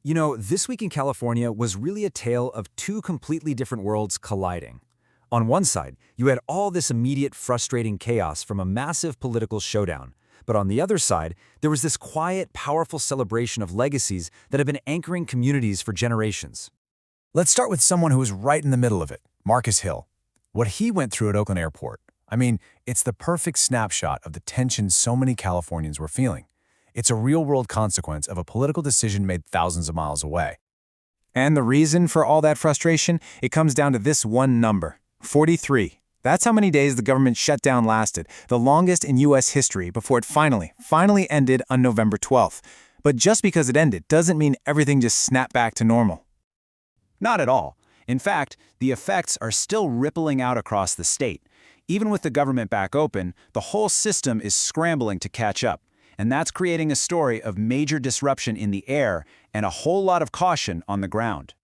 This week in California was really a tale of two completely different worlds colliding. On one side, you had all this immediate frustrating chaos from a massive political showdown. But on the other side, there was this quiet, powerful celebration of legacies that have been anchoring communities for generations. Let's start with someone who was right in the middle of it, Marcus Hill. What he went through at Oakland Airport. It's the perfect snapshot of the tension so many Californians were feeling. It's a real-world consequence of a political decision made thousands of miles away. And the reason for all that frustration? It comes down to this one number, 43. That's how many days the government shutdown lasted, the longest in U.S. history before it finally ended on November 12th. But just because it ended doesn't mean everything just snapped back to normal. Not at all. In fact, the effects are still rippling out across the state. Even with the government back open, the whole system is scrambling to catch up. And that's creating a story of major disruption in the air and a whole lot of caution on the ground.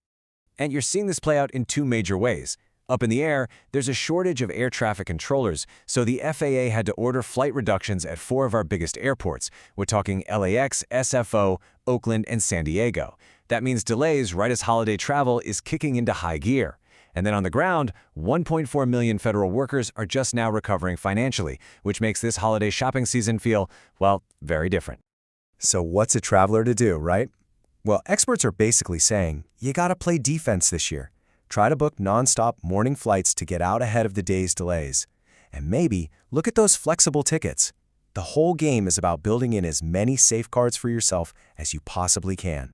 And you're seeing this play out in two major ways. Up in the air, there's a shortage of air traffic controllers, so the FAA had to order flight reductions at 4 of our biggest airports. We're talking LAX, SFO, Oakland, and San Diego. That means delays right as holiday travel is kicking into high gear. And then on the ground, 1.4 million federal workers are just now recovering financially, which makes this holiday shopping season feel, well, very different. So what's a traveler to do, right? Well, experts are basically saying, you gotta play defense this year. Try to book nonstop morning flights to get out ahead of the day's delays. And maybe look at those flexible tickets. The whole game is about building in as many safeguards for yourself as you possibly can.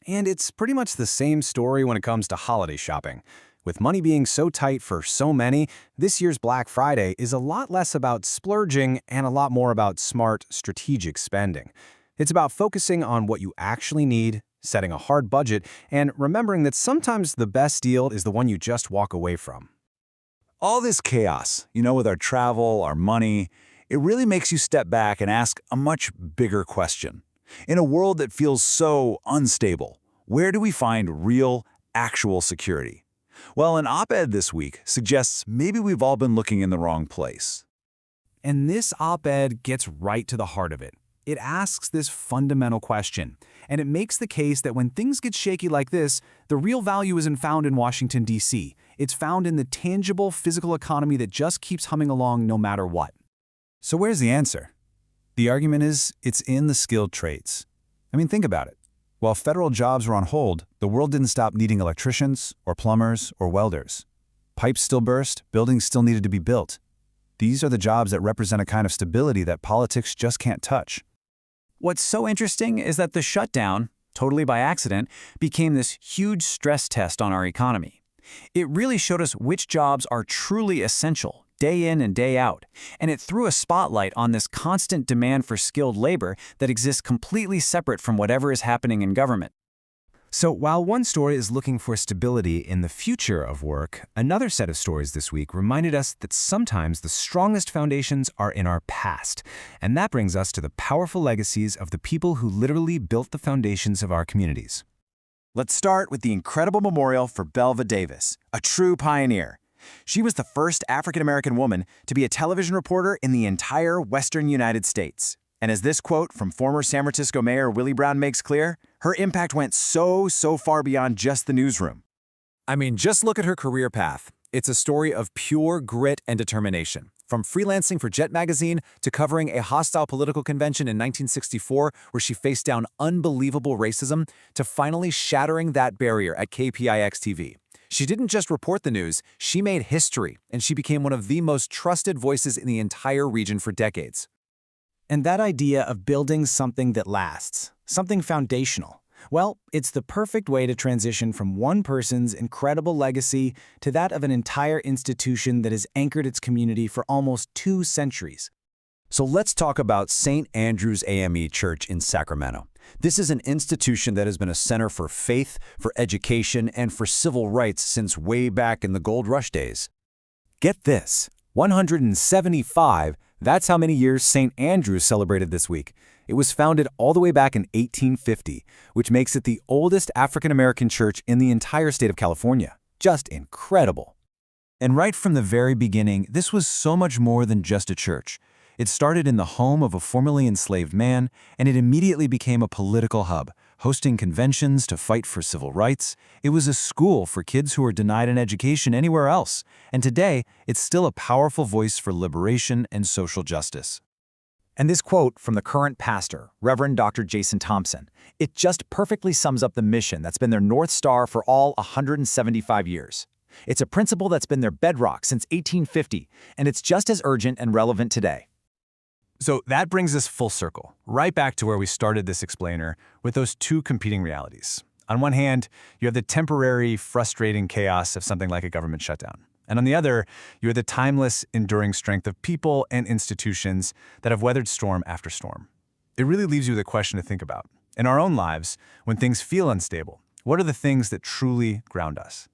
And it's pretty much the same story when it comes to holiday shopping. With money being so tight for so many, this year's Black Friday is a lot less about splurging and a lot more about smart, strategic spending. It's about focusing on what you actually need, setting a hard budget, and remembering that sometimes the best deal is the one you just walk away from. All this chaos, with our travel, our money, it really makes you step back and ask a much bigger question. In a world that feels so unstable, where do we find real, actual security? Well, an op-ed this week suggests maybe we've all been looking in the wrong place. And this op-ed gets right to the heart of it. It asks this fundamental question, and it makes the case that when things get shaky like this, the real value isn't found in Washington, D.C. It's found in the tangible physical economy that just keeps humming along no matter what. So where's the answer? The argument is it's in the skilled trades. Think about it. While federal jobs were on hold, the world didn't stop needing electricians or plumbers or welders. Pipes still burst, buildings still needed to be built. These are the jobs that represent a kind of stability that politics just can't touch. What's so interesting is that the shutdown, totally by accident, became this huge stress test on our economy. It really showed us which jobs are truly essential, day in and day out, and it threw a spotlight on this constant demand for skilled labor that exists completely separate from whatever is happening in government. So while one story is looking for stability in the future of work, another set of stories this week reminded us that sometimes the strongest foundations are in our past. And that brings us to the powerful legacies of the people who literally built the foundations of our communities. Let's start with the incredible memorial for Belva Davis, a true pioneer. She was the first African-American woman to be a television reporter in the entire Western United States. And as this quote from former San Francisco Mayor Willie Brown makes clear, her impact went so far beyond just the newsroom. Just look at her career path. It's a story of pure grit and determination. From freelancing for Jet Magazine to covering a hostile political convention in 1964 where she faced down unbelievable racism, to finally shattering that barrier at KPIX-TV. She didn't just report the news, she made history, and she became one of the most trusted voices in the entire region for decades. And that idea of building something that lasts, something foundational, well, it's the perfect way to transition from one person's incredible legacy to that of an entire institution that has anchored its community for almost 2 centuries. So let's talk about St. Andrew's AME Church in Sacramento. This is an institution that has been a center for faith, for education, and for civil rights since way back in the Gold Rush days. Get this, 175, that's how many years St. Andrew's celebrated this week. It was founded all the way back in 1850, which makes it the oldest African-American church in the entire state of California. Just incredible. And right from the very beginning, this was so much more than just a church. It started in the home of a formerly enslaved man, and it immediately became a political hub, hosting conventions to fight for civil rights. It was a school for kids who were denied an education anywhere else, and today it's still a powerful voice for liberation and social justice. And this quote from the current pastor, Reverend Dr. Jason Thompson, it just perfectly sums up the mission that's been their North Star for all 175 years. It's a principle that's been their bedrock since 1850, and it's just as urgent and relevant today. So that brings us full circle, right back to where we started this explainer with those two competing realities. On one hand, you have the temporary, frustrating chaos of something like a government shutdown. And on the other, you have the timeless, enduring strength of people and institutions that have weathered storm after storm. It really leaves you with a question to think about. In our own lives, when things feel unstable, what are the things that truly ground us?